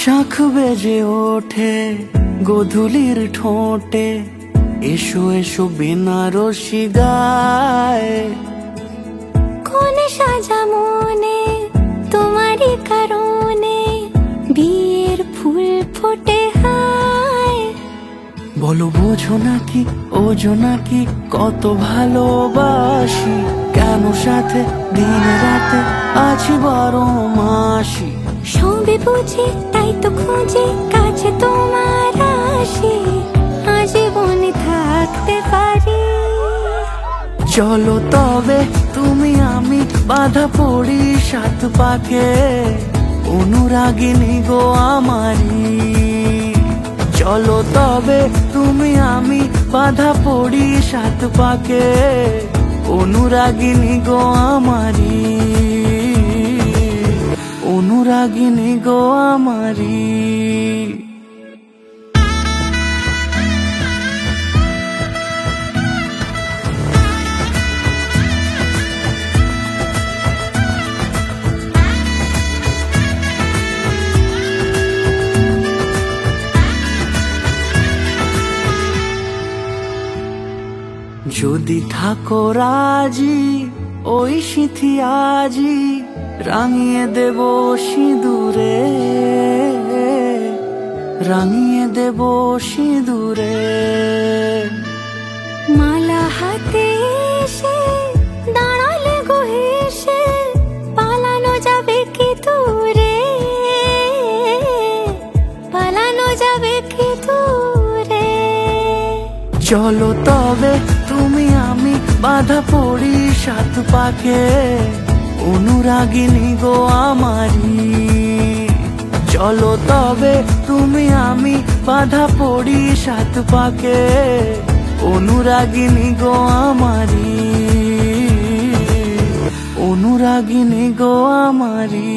শাখ বেজে ওঠে গোধূলির ঠোঁটে, এসো এসো বেনারসি গায়। কোন সাজা মনে তোমারই কারণে, বিয়ের ফুল ফোটে হায়। বলো বোঝো নাকি ওজো নাকি কত ভালোবাসি, কেন সাথে দিন রাতে আছি 12 মাসি। সবে বুঝি তাই তো খুঁজে কাছে তোমার আসি, আজীবনে থাকতে পারি। চলো তবে তুমি আমি বাঁধা পড়ি 7 পাকে, অনুরাগিনী গো আমারি। চলো তবে তুমি আমি বাঁধা পড়ি 7 পাকে, অনুরাগিনী গো আমারি, অনুরাগিনী গো আমারি। যদি থাকো রাজি ওই সিঁথি আজি, রাঙিয়ে দেব সিঁদুরে, রাঙিয়ে দেব সিঁদুরে। মালা হাতে এসে দাঁড়ালে গো হেসে, পালানো যাবে কি দূরে, পালানো যাবে কি দূরে। চলো তবে তুমি আমি বাঁধা পড়ি 7 পাকে, অনুরাগিনী গো আমারি। চলো তবে তুমি আমি বাঁধা পড়ি 7 পাকে, অনুরাগিনী গো আমারি, অনুরাগিনী গো আমারি।